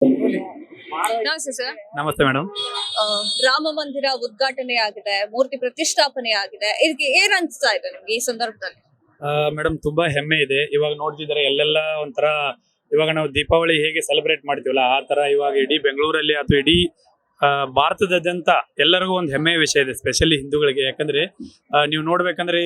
ನಮಸ್ತೆ ಸರ್. ನಮಸ್ತೆ ಮೇಡಮ್. ರಾಮ ಮಂದಿರ ಉದ್ಘಾಟನೆ ಆಗಿದೆ, ಮೂರ್ತಿ ಪ್ರತಿಷ್ಠಾಪನೆ ಆಗಿದೆ. ಇದಕ್ಕೆ ಏನ್ ಅನ್ಸ್ತಾ ಇದೆ ನಿಮ್ಗೆ ಈ ಸಂದರ್ಭದಲ್ಲಿ? ಮೇಡಮ್ ತುಂಬಾ ಹೆಮ್ಮೆ ಇದೆ. ಇವಾಗ ನೋಡ್ತಿದ್ದಾರೆ ಎಲ್ಲೆಲ್ಲ ಒಂಥರ ಇವಾಗ ನಾವು ದೀಪಾವಳಿ ಹೇಗೆ ಸೆಲೆಬ್ರೇಟ್ ಮಾಡ್ತೀವಲ್ಲ ಆ ತರ ಇವಾಗ ಇಡೀ ಬೆಂಗಳೂರಲ್ಲಿ ಅಥವಾ ಇಡೀ ಭಾರತದಾದ್ಯಂತ ಎಲ್ಲರಿಗೂ ಒಂದು ಹೆಮ್ಮೆಯ ವಿಷಯ ಇದೆ, ಸ್ಪೆಷಲಿ ಹಿಂದೂಗಳಿಗೆ. ಯಾಕಂದ್ರೆ ನೀವು ನೋಡ್ಬೇಕಂದ್ರೆ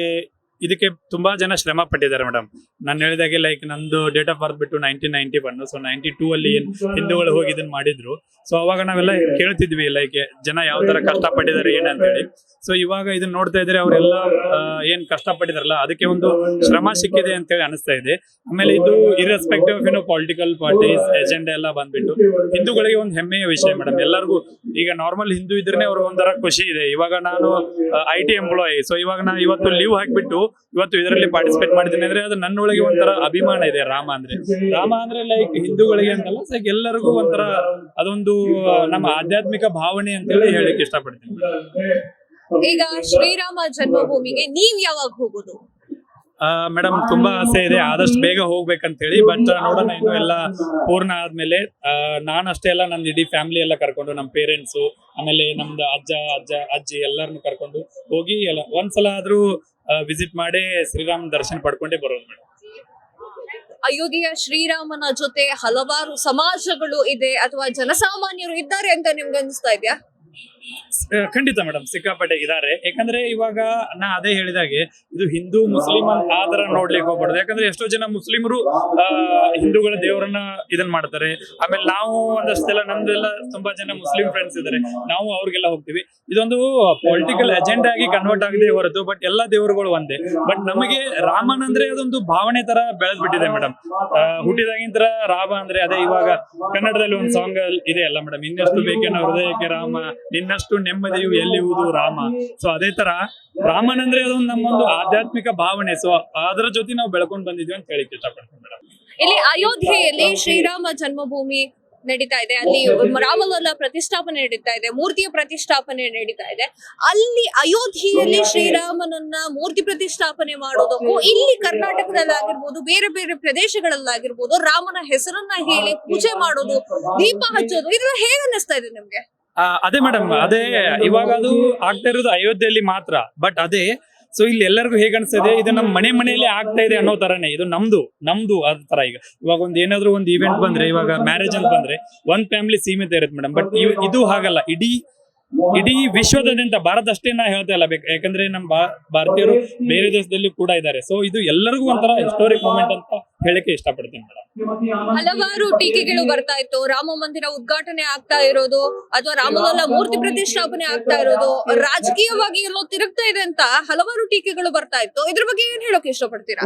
ಇದಕ್ಕೆ ತುಂಬಾ ಜನ ಶ್ರಮ ಪಟ್ಟಿದ್ದಾರೆ ಮೇಡಮ್. ನಾನು ಹೇಳಿದಾಗೆ ಲೈಕ್ ನಂದು ಡೇಟ್ ಆಫ್ ಬರ್ತ್ ಬಿಟ್ಟು 1991. ಸೊ 92 ಅಲ್ಲಿ ಹಿಂದೂಗಳು ಹೋಗಿ ಇದನ್ನ ಮಾಡಿದ್ರು. ಸೊ ಅವಾಗ ನಾವೆಲ್ಲ ಕೇಳ್ತಿದ್ವಿ ಲೈಕ್ ಜನ ಯಾವ ತರ ಕಷ್ಟಪಟ್ಟಿದ್ದಾರೆ ಏನಂತೇಳಿ. ಸೊ ಇವಾಗ ಇದನ್ನ ನೋಡ್ತಾ ಇದ್ರೆ ಅವರೆಲ್ಲ ಏನ್ ಕಷ್ಟಪಟ್ಟಿದಾರಲ್ಲ ಅದಕ್ಕೆ ಒಂದು ಶ್ರಮ ಸಿಕ್ಕಿದೆ ಅಂತೇಳಿ ಅನಿಸ್ತಾ ಇದೆ. ಆಮೇಲೆ ಇದು irrespective of political parties agenda ಎಲ್ಲ ಬಂದ್ಬಿಟ್ಟು ಹಿಂದೂಗಳಿಗೆ ಒಂದು ಹೆಮ್ಮೆಯ ವಿಷಯ ಮೇಡಮ್. ಎಲ್ಲರಿಗೂ ಈಗ ನಾರ್ಮಲ್ ಹಿಂದೂ ಇದ್ರೆ ಅವ್ರಿಗೆ ಒಂಥರ ಖುಷಿ ಇದೆ. ಇವಾಗ ನಾನು IT ಎಂಪ್ಲಾಯಿ. ಸೊ ಇವಾಗ ನಾನು ಇವತ್ತು ಲೀವ್ ಹಾಕ್ಬಿಟ್ಟು ಇವತ್ತು ಇದರಲ್ಲಿ ಪಾರ್ಟಿಸಿಪೇಟ್ ಮಾಡಿದ್ದೀನಿ ಅಂದ್ರೆ ಅದು ನನ್ನೊಳಗೆ ಒಂಥರ ಅಭಿಮಾನ ಇದೆ. ರಾಮ ಅಂದ್ರೆ ಲೈಕ್ ಹಿಂದೂಗಳಿಗೆ ಅಂತಲ್ಲ, ಲೈಕ್ ಎಲ್ಲರಿಗೂ ಒಂಥರ ಅದೊಂದು ನಮ್ಮ ಆಧ್ಯಾತ್ಮಿಕ ಭಾವನೆ ಅಂತೇಳಿ ಹೇಳಕ್ ಇಷ್ಟಪಡ್ತೀನಿ. ಈಗ ಶ್ರೀರಾಮ ಜನ್ಮಭೂಮಿಗೆ ನೀವ್ ಯಾವಾಗ ಹೋಗೋದು? ಮೇಡಮ್ ತುಂಬಾ ಆಸೆ ಇದೆ ಆದಷ್ಟು ಬೇಗ ಹೋಗ್ಬೇಕಂತ ಹೇಳಿ. ಬಟ್ ನೋಡೋಣ, ಇನ್ನು ಎಲ್ಲ ಪೂರ್ಣ ಆದ್ಮೇಲೆ ನಾನಷ್ಟೇ ಅಲ್ಲ ನನ್ನ ಇಡೀ ಫ್ಯಾಮಿಲಿ ಎಲ್ಲ ಕರ್ಕೊಂಡು ನಮ್ಮ ಪೇರೆಂಟ್ಸು ಆಮೇಲೆ ನಮ್ದು ಅಜ್ಜಿ ಎಲ್ಲರನ್ನು ಕರ್ಕೊಂಡು ಹೋಗಿ ಎಲ್ಲ ಒಂದ್ಸಲ ಆದ್ರೂ ವಿಸಿಟ್ ಮಾಡಿ ಶ್ರೀರಾಮ್ ದರ್ಶನ ಪಡ್ಕೊಂಡೇ ಬರೋದು ಮೇಡಮ್. ಅಯೋಧ್ಯೆಯ ಶ್ರೀರಾಮನ ಜೊತೆ ಹಲವಾರು ಸಮಾಜಗಳು ಇದೆ ಅಥವಾ ಜನಸಾಮಾನ್ಯರು ಇದ್ದಾರೆ ಅಂತ ನಿಮ್ಗೆ ಅನಿಸ್ತಾ ಇದೆಯಾ? ಖಂಡಿತ ಮೇಡಮ್, ಸಿಕ್ಕಾಪಟ್ಟೆ ಇದಾರೆ. ಯಾಕಂದ್ರೆ ಇವಾಗ ನಾ ಅದೇ ಹೇಳಿದಾಗೆ ಇದು ಹಿಂದೂ ಮುಸ್ಲಿಂ ಆ ತರ ನೋಡ್ಲಿಕ್ಕೆ ಹೋಗ್ಬಾರ್ದು. ಯಾಕಂದ್ರೆ ಎಷ್ಟೋ ಜನ ಮುಸ್ಲಿಮರು ಹಿಂದೂಗಳ ದೇವರನ್ನ ಇದನ್ ಮಾಡ್ತಾರೆ. ಆಮೇಲೆ ನಾವು ಒಂದಷ್ಟೆಲ್ಲ ನಮ್ದೆಲ್ಲ ತುಂಬಾ ಜನ ಮುಸ್ಲಿಂ ಫ್ರೆಂಡ್ಸ್ ಇದಾರೆ, ನಾವು ಅವ್ರಿಗೆಲ್ಲ ಹೋಗ್ತೀವಿ. ಇದೊಂದು ಪೊಲಿಟಿಕಲ್ ಅಜೆಂಡಾ ಆಗಿ ಕನ್ವರ್ಟ್ ಆಗದೆ ಹೊರತು ಬಟ್ ಎಲ್ಲಾ ದೇವರುಗಳು ಒಂದೇ. ಬಟ್ ನಮಗೆ ರಾಮನ್ ಅಂದ್ರೆ ಅದೊಂದು ಭಾವನೆ ತರ ಬೆಳೆದ್ಬಿಟ್ಟಿದೆ ಮೇಡಮ್. ಹುಟ್ಟಿದಾಗಿಂತರ ರಾಮ ಅಂದ್ರೆ ಅದೇ ಇವಾಗ ಕನ್ನಡದಲ್ಲಿ ಒಂದು ಸಾಂಗ್ ಇದೆ ಅಲ್ಲ ಮೇಡಮ್, ಇನ್ನೆಷ್ಟು ಬೇಕೇನೋ ಹೃದಯಕ್ಕೆ ರಾಮ, ನಿನ್ನಷ್ಟು ನೆಮ್ಮದಿಯು ಎಲ್ಲಿಯುವುದು ರಾಮ. ಸೊ ಅದೇ ತರ ರಾಮನ್ ಅಂದ್ರೆ ಅದೊಂದು ನಮ್ಮೊಂದು ಆಧ್ಯಾತ್ಮಿಕ ಭಾವನೆ. ಸೊ ಅದರ ಜೊತೆ ನಾವು ಬೆಳ್ಕೊಂಡ್ ಬಂದಿದ್ವಿ ಅಂತ ಹೇಳಿ ಇಷ್ಟಪಡ್ತೀನಿ ಮೇಡಮ್. ಇಲ್ಲಿ ಅಯೋಧ್ಯೆಯಲ್ಲಿ ಶ್ರೀರಾಮ ಜನ್ಮಭೂಮಿ ನಡೀತಾ ಇದೆ, ಅಲ್ಲಿ ರಾಮಲಲ್ಲ ಪ್ರತಿಷ್ಠಾಪನೆ ನಡೀತಾ ಇದೆ, ಮೂರ್ತಿಯ ಪ್ರತಿಷ್ಠಾಪನೆ ನಡೀತಾ ಇದೆ. ಅಲ್ಲಿ ಅಯೋಧ್ಯೆಯಲ್ಲಿ ಶ್ರೀರಾಮನನ್ನ ಮೂರ್ತಿ ಪ್ರತಿಷ್ಠಾಪನೆ ಮಾಡೋದಕ್ಕೂ ಇಲ್ಲಿ ಕರ್ನಾಟಕದಲ್ಲಾಗಿರ್ಬೋದು ಬೇರೆ ಬೇರೆ ಪ್ರದೇಶಗಳಲ್ಲಾಗಿರ್ಬೋದು ರಾಮನ ಹೆಸರನ್ನ ಹೇಳಿ ಪೂಜೆ ಮಾಡೋದು, ದೀಪ ಹಚ್ಚೋದು, ಇದೆಲ್ಲ ಹೇಗೆ ಅನ್ನಿಸ್ತಾ ಇದೆ ನಿಮ್ಗೆ? ಅದೇ ಮೇಡಮ್, ಅದೇ ಇವಾಗ ಅದು ಆಗ್ತಾ ಇರೋದು ಅಯೋಧ್ಯೆಯಲ್ಲಿ ಮಾತ್ರ. ಬಟ್ ಅದೇ ಸೊ ಇಲ್ಲಿ ಎಲ್ಲರಿಗೂ ಹೇಗೆ ಅನ್ಸ್ತದೆ ಇದು ನಮ್ಮ ಮನೆಯಲ್ಲಿ ಆಗ್ತಾ ಇದೆ ಅನ್ನೋ ತರನೇ ಇದು ನಮ್ದು ಅದ ತರ. ಇವಾಗ ಒಂದ್ ಏನಾದ್ರು ಒಂದು ಇವೆಂಟ್ ಬಂದ್ರೆ, ಇವಾಗ ಮ್ಯಾರೇಜ್ ಅಂತ ಬಂದ್ರೆ ಒಂದ್ ಫ್ಯಾಮಿಲಿ ಸೀಮಿತ ಇರುತ್ತೆ ಮೇಡಮ್. ಬಟ್ ಇದು ಹಾಗಲ್ಲ, ಇಡೀ ವಿಶ್ವದಾದ್ಯಂತ, ಭಾರತ ಅಷ್ಟೇ ನಾ ಹೇಳ್ತಾ ಇಲ್ಲ, ಯಾಕಂದ್ರೆ ನಮ್ಮ ಭಾರತೀಯರು ಬೇರೆ ದೇಶದಲ್ಲಿ ಕೂಡ ಇದ್ದಾರೆ. ಸೊ ಇದು ಎಲ್ಲರಿಗೂ ಒಂಥರ ಹಿಸ್ಟೋರಿಕ್ ಮೂಮೆಂಟ್ ಅಂತ ಹೇಳಕ್ಕೆ ಇಷ್ಟಪಡ್ತೀನಿ ಮೇಡಮ್. ಹಲವಾರು ಟೀಕೆಗಳು ಬರ್ತಾ ಇತ್ತು, ರಾಮ ಮಂದಿರ ಉದ್ಘಾಟನೆ ಆಗ್ತಾ ಇರೋದು ಅಥವಾ ರಾಮಲಲ್ಲ ಮೂರ್ತಿ ಪ್ರತಿಷ್ಠಾಪನೆ ಆಗ್ತಾ ಇರೋದು ರಾಜಕೀಯವಾಗಿ ಎಲ್ಲೋ ತಿರುಗ್ತಾ ಇದೆ ಅಂತ ಹಲವಾರು ಟೀಕೆಗಳು ಬರ್ತಾ ಇತ್ತು. ಇದ್ರ ಬಗ್ಗೆ ಏನ್ ಹೇಳೋಕೆ ಇಷ್ಟಪಡ್ತೀರಾ?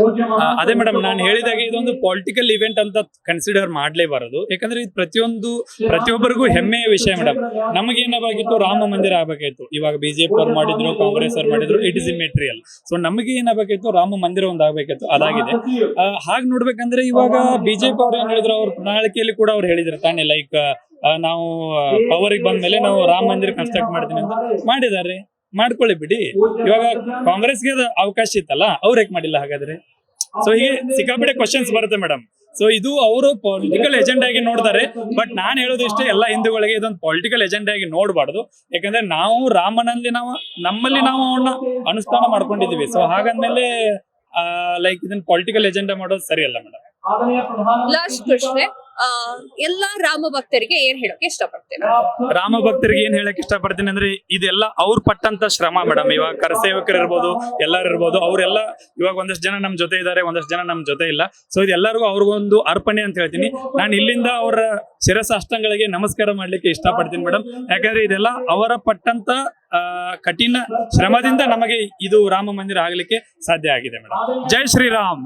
ಅದೇ ಮೇಡಮ್, ನಾನು ಹೇಳಿದಾಗೆ ಇದೊಂದು ಪೊಲಿಟಿಕಲ್ ಇವೆಂಟ್ ಅಂತ ಕನ್ಸಿಡರ್ ಮಾಡ್ಲೇಬಾರದು. ಯಾಕಂದ್ರೆ ಇದು ಪ್ರತಿಯೊಬ್ಬರಿಗೂ ಹೆಮ್ಮೆಯ ವಿಷಯ ಮೇಡಮ್. ನಮಗೇನಾಗಿತ್ತು, ರಾಮ ಮಂದಿರ ಆಗ್ಬೇಕಾಯ್ತು. ಇವಾಗ BJP ಅವ್ರು ಮಾಡಿದ್ರು, ಕಾಂಗ್ರೆಸ್ ಅವ್ರು ಮಾಡಿದ್ರು, ಇಟ್ ಇಸ್ ಇಮ್ಮೆಟೀರಿಯಲ್. ಸೊ ನಮಗೆ ಏನಾಗಬೇಕಾಯ್ತು, ರಾಮ ಮಂದಿರ ಒಂದು ಆಗ್ಬೇಕಾಯ್ತು, ಅದಾಗಿದೆ. ಹಾಗೆ ನೋಡ್ಬೇಕಂದ್ರೆ ಇವಾಗ BJP ಅವ್ರು ಏನ್ ಹೇಳಿದ್ರು, ಅವ್ರ ಪ್ರಣಾಳಿಕೆಯಲ್ಲಿ ಕೂಡ ಅವ್ರು ಹೇಳಿದ್ರು ತಾನೇ, ಲೈಕ್ ನಾವು ಪವರ್ಗೆ ಬಂದ್ಮೇಲೆ ನಾವು ರಾಮ ಮಂದಿರ ಕನ್ಸ್ಟ್ರಕ್ಟ್ ಮಾಡ್ತೀನಿ ಅಂತ ಮಾಡಿದ್ದಾರೆ. ಮಾಡ್ಕೊಳ್ಳಿ ಬಿಡಿ. ಇವಾಗ ಕಾಂಗ್ರೆಸ್ಗೆ ಅವಕಾಶ ಇತ್ತಲ್ಲ, ಅವ್ರು ಯಾಕೆ ಮಾಡಿಲ್ಲ ಹಾಗಾದ್ರೆ? ಸೊ ಹೀಗೆ ಸಿಕ್ಕಾಪಟ್ಟೆ ಕ್ವಶನ್ಸ್ ಬರುತ್ತೆ ಮೇಡಮ್. ಸೊ ಇದು ಅವರು ಪೊಲಿಟಿಕಲ್ ಎಜೆಂಡಾ ಆಗಿ ನೋಡ್ತಾರೆ. ಬಟ್ ನಾನ್ ಹೇಳೋದು ಇಷ್ಟೇ, ಎಲ್ಲ ಹಿಂದೂಗಳಿಗೆ ಇದೊಂದು ಪೊಲಿಟಿಕಲ್ ಎಜೆಂಡಾ ಆಗಿ ನೋಡಬಾರ್ದು. ಯಾಕಂದ್ರೆ ನಾವು ರಾಮನಲ್ಲಿ ನಮ್ಮಲ್ಲಿ ನಾವು ಅವನ್ನ ಅನುಷ್ಠಾನ ಮಾಡ್ಕೊಂಡಿದೀವಿ. ಸೊ ಹಾಗಂದ್ಮೇಲೆ ಲೈಕ್ ಇದನ್ನ ಪೊಲಿಟಿಕಲ್ ಎಜೆಂಡಾ ಮಾಡೋದು ಸರಿಯಲ್ಲ ಮೇಡಮ್. ಲಾಸ್ಟ್ ಪ್ರಶ್ನೆ, ಎಲ್ಲಾ ರಾಮ ಭಕ್ತರಿಗೆ ಏನ್ ಹೇಳಕ್ಕೆ ಇಷ್ಟಪಡ್ತೀನಿ? ರಾಮ ಭಕ್ತರಿಗೆ ಏನ್ ಹೇಳಕ್ ಇಷ್ಟಪಡ್ತೀನಿ ಅಂದ್ರೆ, ಇದೆಲ್ಲ ಅವ್ರು ಪಟ್ಟಂತ ಶ್ರಮ ಮೇಡಮ್. ಇವಾಗ ಕರಸೇವಕರು ಇರ್ಬೋದು, ಎಲ್ಲರೂ ಇರ್ಬೋದು, ಅವರೆಲ್ಲ ಇವಾಗ ಒಂದಷ್ಟು ಜನ ನಮ್ ಜೊತೆ ಇದ್ದಾರೆ, ಒಂದಷ್ಟು ಜನ ನಮ್ ಜೊತೆ ಇಲ್ಲ. ಸೊ ಇದೆಲ್ಲರಿಗೂ ಅವ್ರಿಗೊಂದು ಅರ್ಪಣೆ ಅಂತ ಹೇಳ್ತೀನಿ. ನಾನು ಇಲ್ಲಿಂದ ಅವರ ಶಿರಸಾಷ್ಟಾಂಗಳಿಗೆ ನಮಸ್ಕಾರ ಮಾಡ್ಲಿಕ್ಕೆ ಇಷ್ಟಪಡ್ತೀನಿ ಮೇಡಮ್. ಯಾಕಂದ್ರೆ ಇದೆಲ್ಲ ಅವರ ಪಟ್ಟಂತ ಕಠಿಣ ಶ್ರಮದಿಂದ ನಮಗೆ ಇದು ರಾಮ ಮಂದಿರ ಆಗ್ಲಿಕ್ಕೆ ಸಾಧ್ಯ ಆಗಿದೆ ಮೇಡಮ್. ಜೈ ಶ್ರೀರಾಮ್.